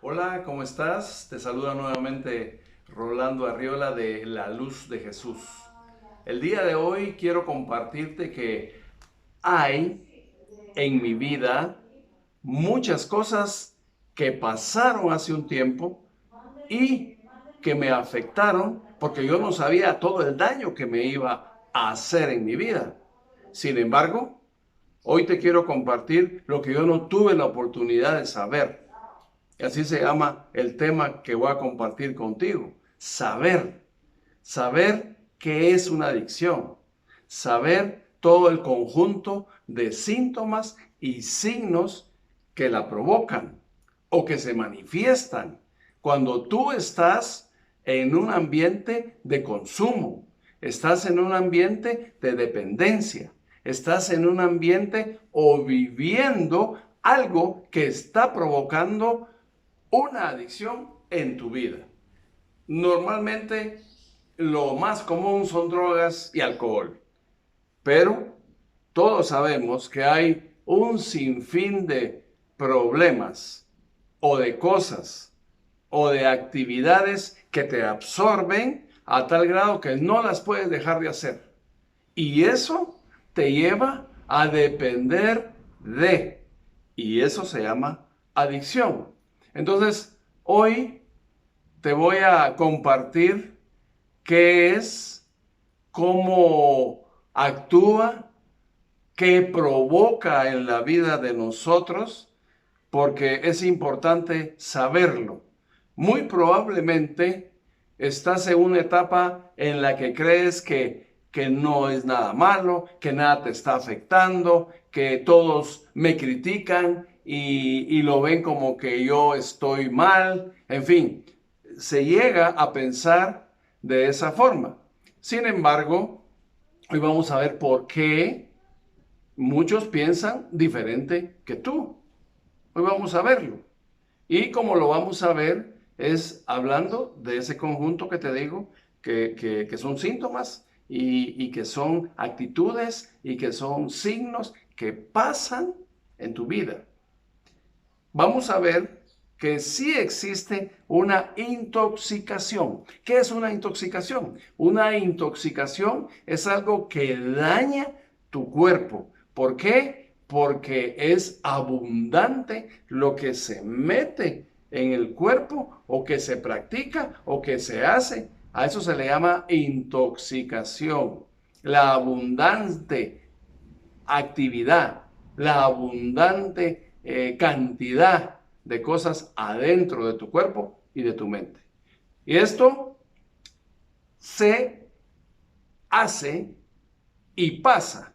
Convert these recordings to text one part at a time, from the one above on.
Hola, ¿cómo estás? Te saluda nuevamente Rolando Arriola de La Luz de Jesús. El día de hoy quiero compartirte que hay en mi vida muchas cosas que pasaron hace un tiempo y que me afectaron porque yo no sabía todo el daño que me iba a hacer en mi vida. Sin embargo, hoy te quiero compartir lo que yo no tuve la oportunidad de saber. Y así se llama el tema que voy a compartir contigo. Saber qué es una adicción. Saber todo el conjunto de síntomas y signos que la provocan o que se manifiestan cuando tú estás en un ambiente de consumo, estás en un ambiente de dependencia, estás en un ambiente o viviendo algo que está provocando una adicción en tu vida. Normalmente lo más común son drogas y alcohol, pero todos sabemos que hay un sinfín de problemas o de cosas o de actividades que te absorben a tal grado que no las puedes dejar de hacer. Y eso te lleva a depender de, y eso se llama adicción. Entonces, hoy te voy a compartir qué es, cómo actúa, qué provoca en la vida de nosotros, porque es importante saberlo. Muy probablemente estás en una etapa en la que crees que no es nada malo, que nada te está afectando, que todos me critican y lo ven como que yo estoy mal. En fin, se llega a pensar de esa forma. Sin embargo, hoy vamos a ver por qué muchos piensan diferente que tú. Hoy vamos a verlo. Y como lo vamos a ver es hablando de ese conjunto que te digo, que son síntomas y que son actitudes y que son signos que pasan en tu vida. Vamos a ver que sí existe una intoxicación. ¿Qué es una intoxicación? Una intoxicación es algo que daña tu cuerpo. ¿Por qué? Porque es abundante lo que se mete en el cuerpo o que se practica o que se hace. A eso se le llama intoxicación. La abundante actividad, la abundante cantidad de cosas adentro de tu cuerpo y de tu mente. Y esto se hace y pasa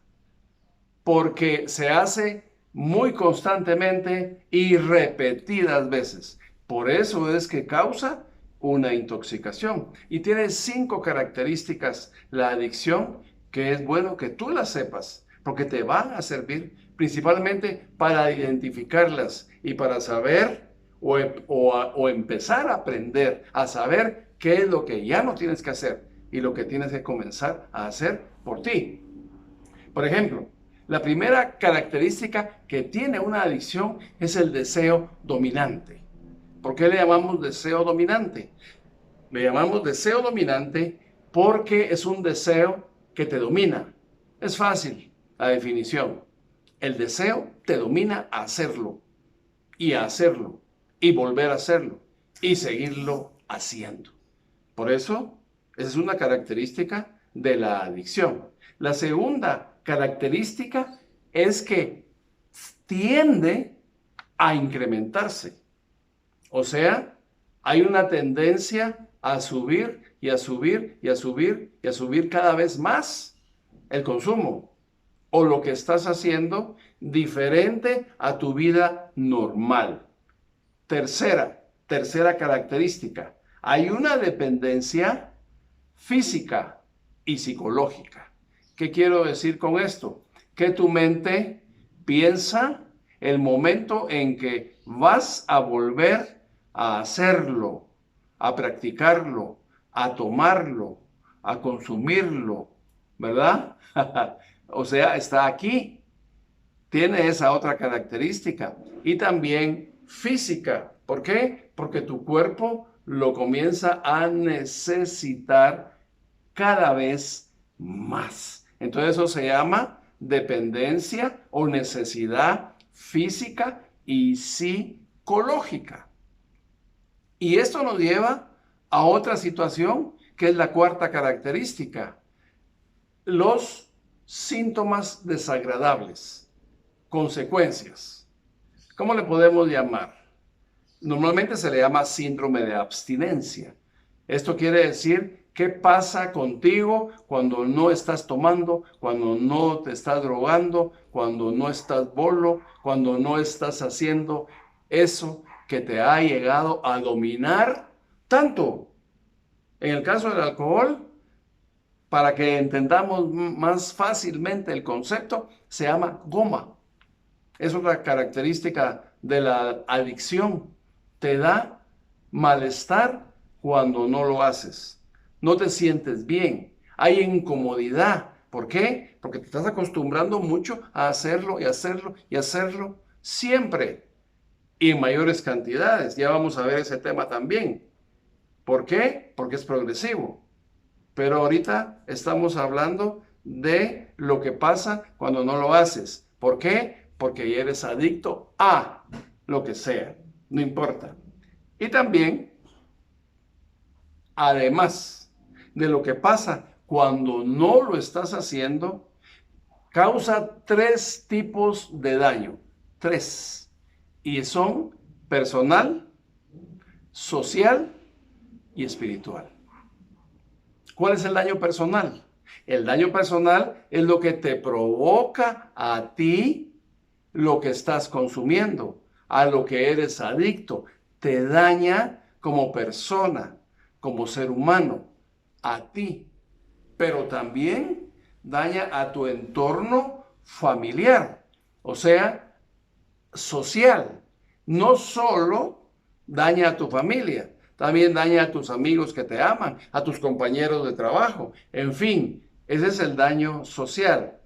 porque se hace muy constantemente y repetidas veces. Por eso es que causa una intoxicación. Y tiene 5 características la adicción que es bueno que tú las sepas, porque te van a servir principalmente para identificarlas y para saber o empezar a aprender a saber qué es lo que ya no tienes que hacer y lo que tienes que comenzar a hacer por ti. Por ejemplo, la primera característica que tiene una adicción es el deseo dominante. ¿Por qué le llamamos deseo dominante? Le llamamos deseo dominante porque es un deseo que te domina. Es fácil la definición. El deseo te domina a hacerlo y a hacerlo y volver a hacerlo y seguirlo haciendo. Por eso, esa es una característica de la adicción. La segunda característica es que tiende a incrementarse. O sea, hay una tendencia a subir y a subir y a subir y a subir cada vez más el consumo o lo que estás haciendo diferente a tu vida normal. Tercera característica, hay una dependencia física y psicológica. ¿Qué quiero decir con esto? Que tu mente piensa el momento en que vas a volver a hacerlo, a practicarlo, a tomarlo, a consumirlo, ¿verdad? O sea, está aquí. Tiene esa otra característica y también física, ¿Por qué? Porque tu cuerpo lo comienza a necesitar cada vez más. Entonces eso se llama dependencia o necesidad física y psicológica. Y esto nos lleva a otra situación que es la cuarta característica: los síntomas desagradables, consecuencias. ¿Cómo le podemos llamar? Normalmente se le llama síndrome de abstinencia. Esto quiere decir qué pasa contigo cuando no estás tomando, cuando no te estás drogando, cuando no estás bolo, cuando no estás haciendo eso que te ha llegado a dominar tanto. En el caso del alcohol, para que entendamos más fácilmente el concepto, se llama goma. Es otra característica de la adicción. Te da malestar cuando no lo haces. No te sientes bien. Hay incomodidad. ¿Por qué? Porque te estás acostumbrando mucho a hacerlo y hacerlo y hacerlo siempre y en mayores cantidades. Ya vamos a ver ese tema también. ¿Por qué? Porque es progresivo. Pero ahorita estamos hablando de lo que pasa cuando no lo haces. ¿Por qué? Porque eres adicto a lo que sea. No importa. Y también, además de lo que pasa cuando no lo estás haciendo, causa 3 tipos de daño. 3. Y son personal, social y espiritual. ¿Cuál es el daño personal? El daño personal es lo que te provoca a ti lo que estás consumiendo, a lo que eres adicto. Te daña como persona, como ser humano, a ti. Pero también daña a tu entorno familiar, o sea, social. No solo daña a tu familia, también daña a tus amigos que te aman, a tus compañeros de trabajo. En fin, ese es el daño social.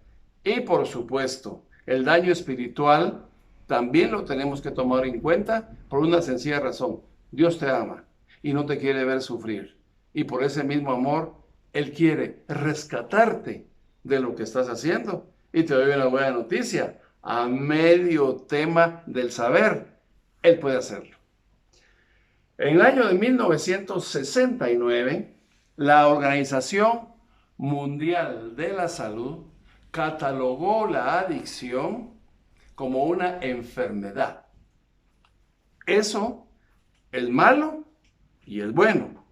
Y por supuesto, el daño espiritual también lo tenemos que tomar en cuenta por una sencilla razón. Dios te ama y no te quiere ver sufrir. Y por ese mismo amor, Él quiere rescatarte de lo que estás haciendo. Y te doy una buena noticia. A medio tema del saber, Él puede hacerlo. En el año de 1969, la Organización Mundial de la Salud catalogó la adicción como una enfermedad. Eso es malo y es bueno.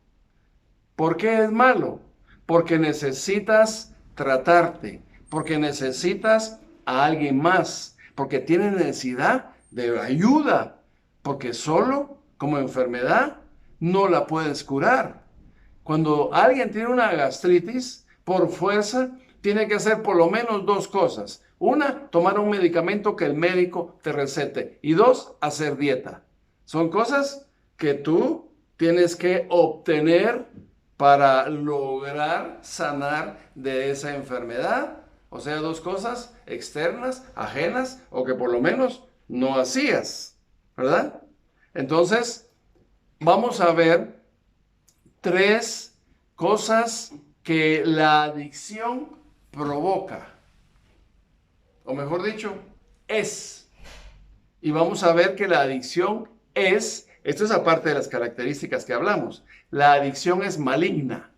¿Por qué es malo? Porque necesitas tratarte, porque necesitas a alguien más, porque tienes necesidad de ayuda, porque solo como enfermedad no la puedes curar. Cuando alguien tiene una gastritis, por fuerza, tiene que hacer por lo menos 2 cosas. Una, tomar un medicamento que el médico te recete. Y 2, hacer dieta. Son cosas que tú tienes que obtener para lograr sanar de esa enfermedad. O sea, 2 cosas externas, ajenas, o que por lo menos no hacías, ¿verdad? Entonces, vamos a ver 3 cosas que la adicción provoca. O mejor dicho, es. Y vamos a ver que la adicción es, esto es aparte de las características que hablamos, la adicción es maligna.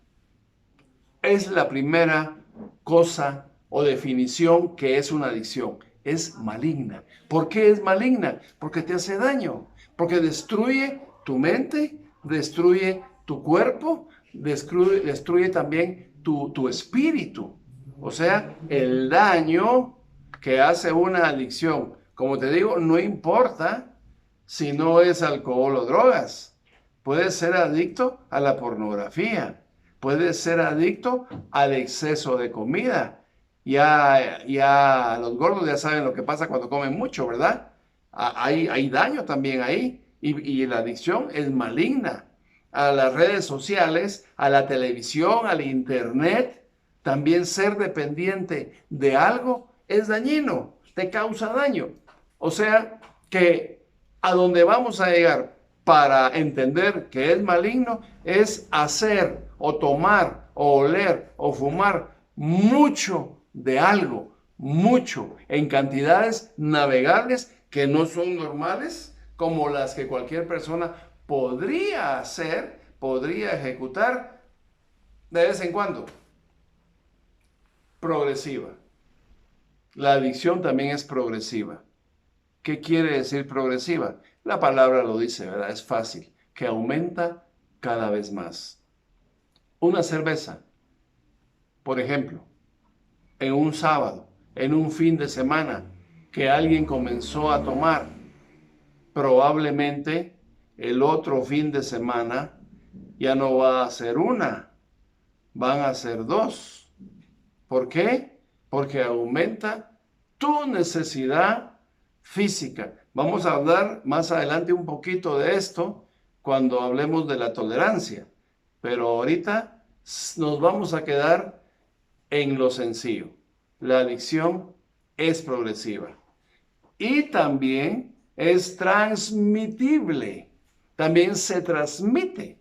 Es la primera cosa o definición que es una adicción. Es maligna. ¿Por qué es maligna? Porque te hace daño. Porque destruye tu mente, destruye tu cuerpo, destruye también tu espíritu. O sea, el daño que hace una adicción, como te digo, no importa si no es alcohol o drogas. Puedes ser adicto a la pornografía, puedes ser adicto al exceso de comida. Ya los gordos ya saben lo que pasa cuando comen mucho, ¿verdad? Hay daño también ahí y la adicción es maligna. A las redes sociales, a la televisión, al internet, también ser dependiente de algo es dañino, te causa daño. O sea que a donde vamos a llegar, para entender que es maligno es hacer o tomar o oler o fumar mucho de algo, mucho, en cantidades navegables que no son normales, como las que cualquier persona podría hacer, podría ejecutar de vez en cuando. Progresiva. La adicción también es progresiva. ¿Qué quiere decir progresiva? La palabra lo dice, ¿verdad? Es fácil, que aumenta cada vez más. Una cerveza, por ejemplo, en un sábado, en un fin de semana, que alguien comenzó a tomar, probablemente el otro fin de semana ya no va a ser una, van a ser dos. ¿Por qué? Porque aumenta tu necesidad física. Vamos a hablar más adelante un poquito de esto cuando hablemos de la tolerancia, pero ahorita nos vamos a quedar en lo sencillo. La adicción es progresiva y también es transmitible. También se transmite,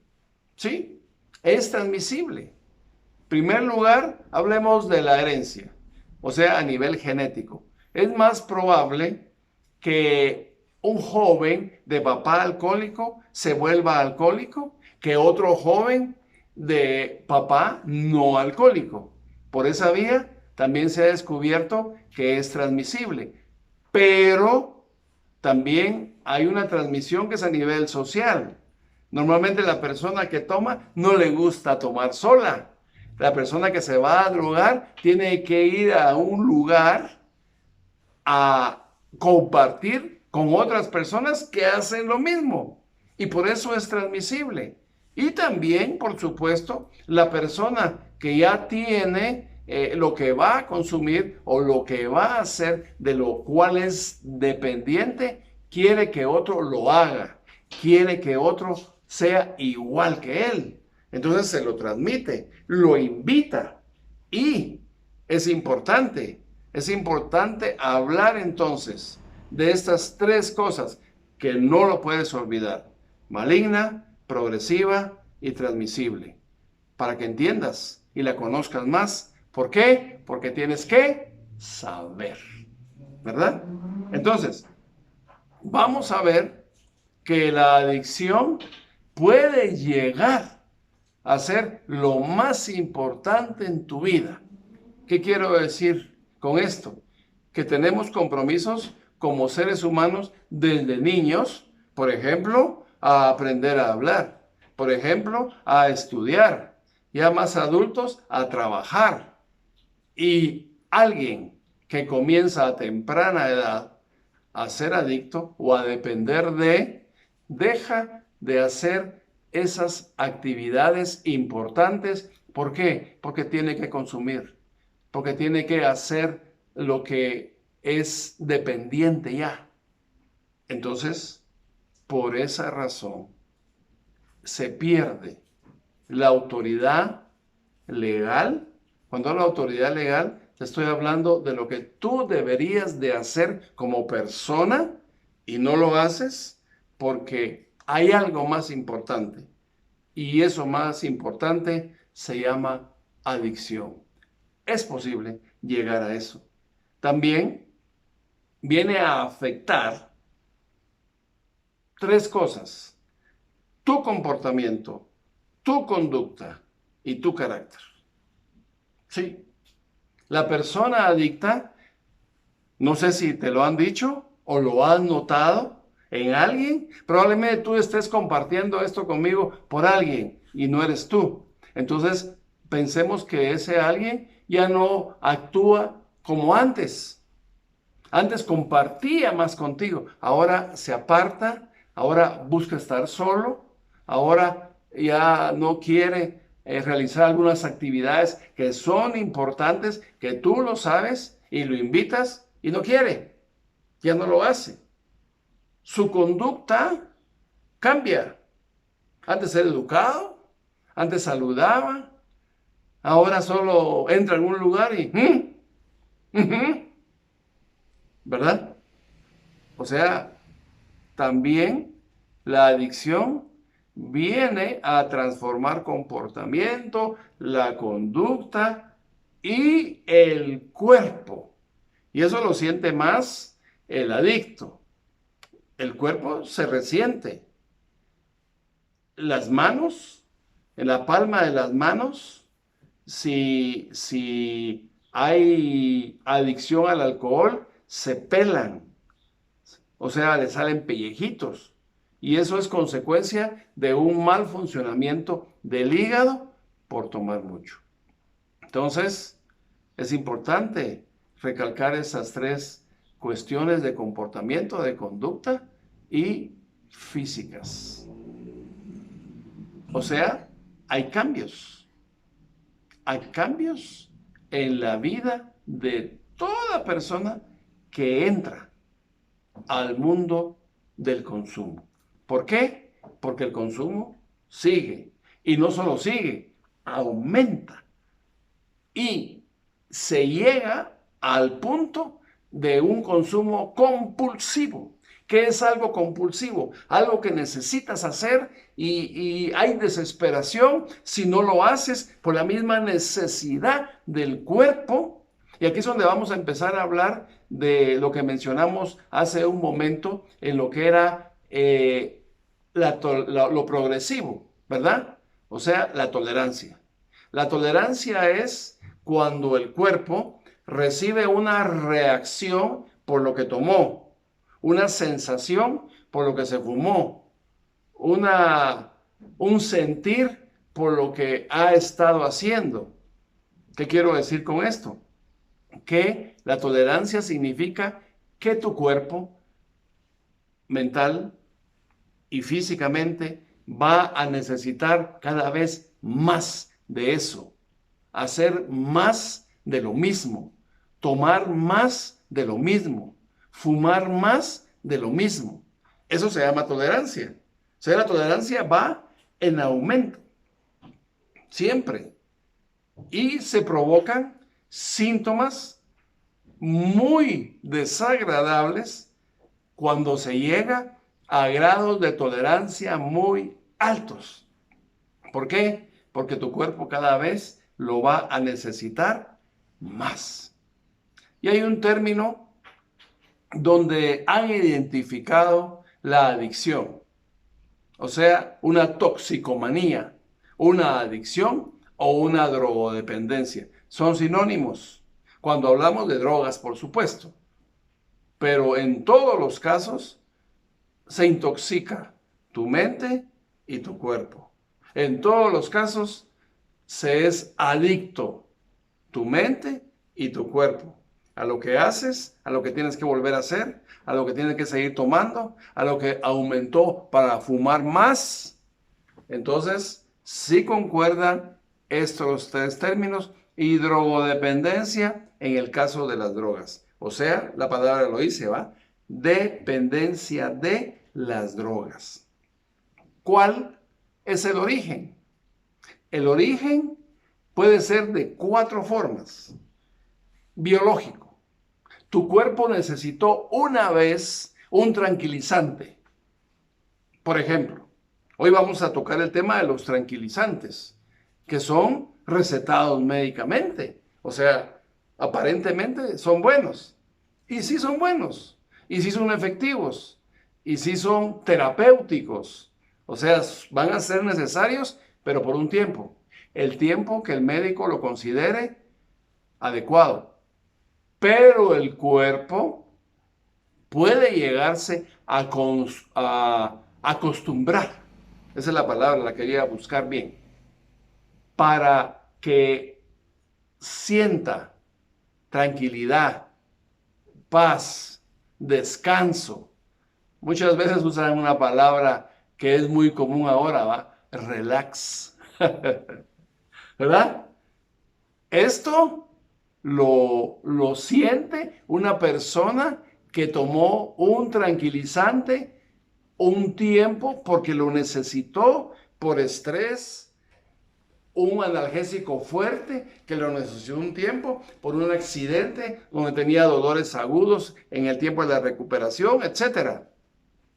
¿sí? Es transmisible. En primer lugar, hablemos de la herencia, o sea, a nivel genético. Es más probable que un joven de papá alcohólico se vuelva alcohólico que otro joven de papá no alcohólico. Por esa vía también se ha descubierto que es transmisible, pero también hay una transmisión que es a nivel social. Normalmente la persona que toma no le gusta tomar sola. La persona que se va a drogar tiene que ir a un lugar a compartir con otras personas que hacen lo mismo. Y por eso es transmisible. Y también, por supuesto, la persona que ya tiene lo que va a consumir o lo que va a hacer, de lo cual es dependiente, quiere que otro lo haga, quiere que otro sea igual que él. Entonces se lo transmite, lo invita y es importante hablar entonces de estas tres cosas que no lo puedes olvidar: maligna, progresiva y transmisible, para que entiendas y la conozcas más. ¿Por qué? Porque tienes que saber, ¿verdad? Entonces, vamos a ver que la adicción puede llegar a ser lo más importante en tu vida. ¿Qué quiero decir con esto? Que tenemos compromisos como seres humanos desde niños, por ejemplo, a aprender a hablar, por ejemplo, a estudiar, ya más adultos, a trabajar. Y alguien que comienza a temprana edad a ser adicto o a depender deja de hacer esas actividades importantes. ¿Por qué? Porque tiene que consumir, porque tiene que hacer lo que es dependiente ya. Entonces, por esa razón, se pierde la autoridad legal. Cuando hablo de autoridad legal, te estoy hablando de lo que tú deberías de hacer como persona y no lo haces porque hay algo más importante. Y eso más importante se llama adicción. Es posible llegar a eso. También viene a afectar tres cosas: tu comportamiento, tu conducta y tu carácter. Sí, la persona adicta, no sé si te lo han dicho o lo has notado en alguien. Probablemente tú estés compartiendo esto conmigo por alguien y no eres tú. Entonces, pensemos que ese alguien ya no actúa como antes. Antes compartía más contigo, ahora se aparta, ahora busca estar solo, ahora ya no quiere realizar algunas actividades que son importantes, que tú lo sabes y lo invitas y no quiere, ya no lo hace. Su conducta cambia. Antes era educado, antes saludaba, ahora solo entra a algún lugar y ¿verdad? O sea, también La adicción viene a transformar comportamiento, la conducta y el cuerpo. Y eso lo siente más el adicto. El cuerpo se resiente. Las manos, en la palma de las manos, si hay adicción al alcohol, se pelan. O sea, le salen pellejitos. Y eso es consecuencia de un mal funcionamiento del hígado por tomar mucho. Entonces, es importante recalcar esas tres cuestiones de comportamiento, de conducta y físicas. O sea, hay cambios. Hay cambios en la vida de toda persona que entra al mundo del consumo. ¿Por qué? Porque el consumo sigue. Y no solo sigue, aumenta. Y se llega al punto de un consumo compulsivo. ¿Qué es algo compulsivo? Algo que necesitas hacer y hay desesperación si no lo haces por la misma necesidad del cuerpo. Y aquí es donde vamos a empezar a hablar de lo que mencionamos hace un momento en lo que era lo progresivo, ¿verdad? O sea, la tolerancia. La tolerancia es cuando el cuerpo recibe una reacción por lo que tomó, una sensación por lo que se fumó, un sentir por lo que ha estado haciendo. ¿Qué quiero decir con esto? Que la tolerancia significa que tu cuerpo mental y físicamente va a necesitar cada vez más de eso, hacer más de lo mismo, tomar más de lo mismo, fumar más de lo mismo. Eso se llama tolerancia. O sea, la tolerancia va en aumento, siempre. Y se provocan síntomas muy desagradables cuando se llega a grados de tolerancia muy altos. ¿Por qué? Porque tu cuerpo cada vez lo va a necesitar más. Y hay un término donde han identificado la adicción, o sea, una toxicomanía, una adicción o una drogodependencia. Son sinónimos cuando hablamos de drogas, por supuesto, pero en todos los casos se intoxica tu mente y tu cuerpo. En todos los casos se es adicto tu mente y tu cuerpo. A lo que haces, a lo que tienes que volver a hacer, a lo que tienes que seguir tomando, a lo que aumentó para fumar más. Entonces, sí concuerdan estos tres términos y drogodependencia en el caso de las drogas. O sea, la palabra lo dice, ¿va? Dependencia de las drogas. ¿Cuál es el origen? El origen puede ser de 4 formas. Biológico. Tu cuerpo necesitó una vez un tranquilizante. Por ejemplo, hoy vamos a tocar el tema de los tranquilizantes, que son recetados médicamente. O sea, aparentemente son buenos. Y sí son buenos. Y sí son efectivos. Y sí son terapéuticos. O sea, van a ser necesarios, pero por un tiempo. El tiempo que el médico lo considere adecuado. Pero el cuerpo puede llegarse a acostumbrar. Esa es la palabra, la quería buscar bien. Para que sienta tranquilidad, paz, descanso. Muchas veces usan una palabra que es muy común ahora, ¿va? Relax. ¿Verdad? Esto lo siente una persona que tomó un tranquilizante un tiempo porque lo necesitó por estrés, un analgésico fuerte que lo necesitó un tiempo por un accidente donde tenía dolores agudos en el tiempo de la recuperación, etc.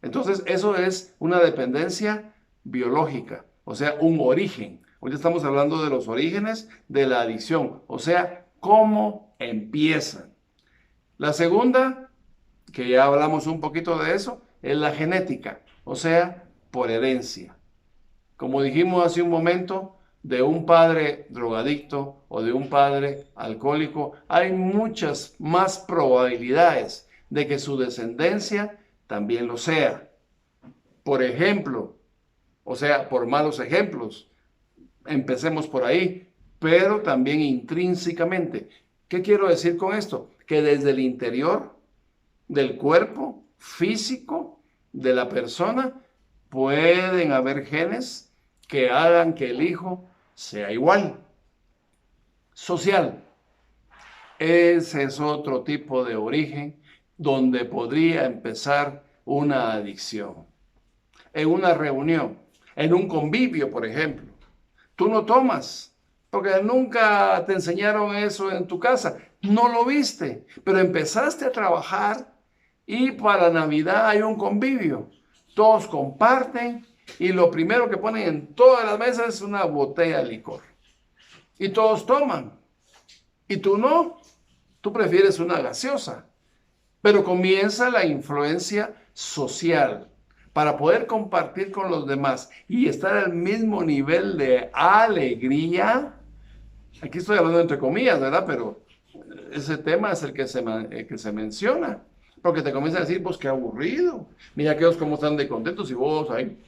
Entonces, eso es una dependencia biológica, o sea, un origen. Hoy estamos hablando de los orígenes de la adicción, o sea, cómo empiezan. La segunda, que ya hablamos un poquito de eso, es la genética, o sea, por herencia. Como dijimos hace un momento, de un padre drogadicto o de un padre alcohólico, hay muchas más probabilidades de que su descendencia también lo sea. Por ejemplo, o sea, por malos ejemplos, empecemos por ahí, pero también intrínsecamente. ¿Qué quiero decir con esto? Que desde el interior del cuerpo físico de la persona pueden haber genes que hagan que el hijo sea igual. Social. Ese es otro tipo de origen donde podría empezar una adicción. En una reunión, en un convivio, por ejemplo. Tú no tomas, porque nunca te enseñaron eso en tu casa. No lo viste, pero empezaste a trabajar y para Navidad hay un convivio. Todos comparten y lo primero que ponen en todas las mesas es una botella de licor. Y todos toman. Y tú no, tú prefieres una gaseosa. Pero comienza la influencia social para poder compartir con los demás y estar al mismo nivel de alegría. Aquí estoy hablando entre comillas, ¿verdad? Pero ese tema es el que se menciona. Porque te comienza a decir, pues qué aburrido. Mira aquellos cómo están de contentos y vos ahí.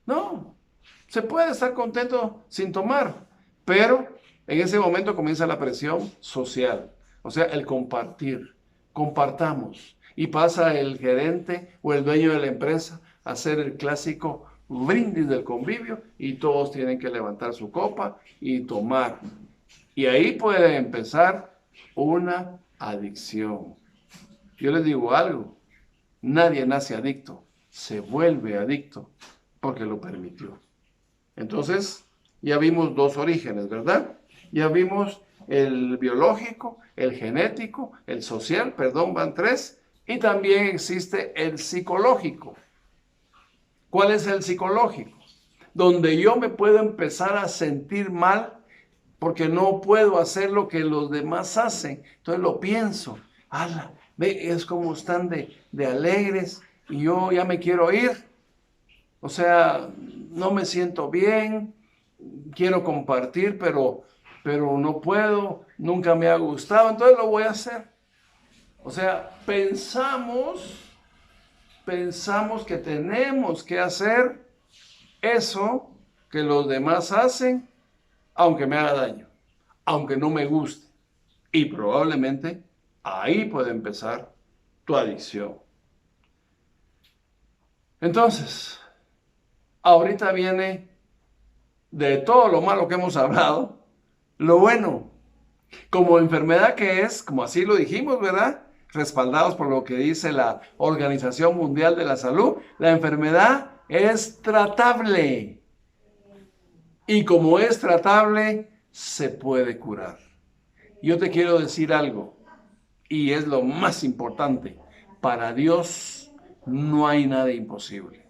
No, se puede estar contento sin tomar, pero en ese momento comienza la presión social. O sea, el compartir. Compartamos. Y pasa el gerente o el dueño de la empresa a hacer el clásico brindis del convivio y todos tienen que levantar su copa y tomar. Y ahí puede empezar una adicción. Yo les digo algo, nadie nace adicto, se vuelve adicto porque lo permitió. Entonces, ya vimos dos orígenes, ¿verdad? Ya vimos el biológico, el genético, el social, perdón, van tres, y también existe el psicológico. ¿Cuál es el psicológico? Donde yo me puedo empezar a sentir mal porque no puedo hacer lo que los demás hacen. Entonces lo pienso, ala, ve, es como están de alegres y yo ya me quiero ir. O sea, no me siento bien, quiero compartir, pero no puedo, nunca me ha gustado, entonces lo voy a hacer. O sea, pensamos que tenemos que hacer eso que los demás hacen, aunque me haga daño, aunque no me guste. Y probablemente ahí puede empezar tu adicción. Entonces, ahorita viene de todo lo malo que hemos hablado, lo bueno. Como enfermedad que es, como así lo dijimos, ¿verdad? Respaldados por lo que dice la Organización Mundial de la Salud, la enfermedad es tratable. Y como es tratable, se puede curar. Yo te quiero decir algo, y es lo más importante. Para Dios no hay nada imposible.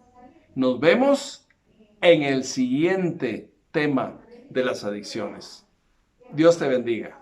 Nos vemos en el siguiente tema de las adicciones. Dios te bendiga.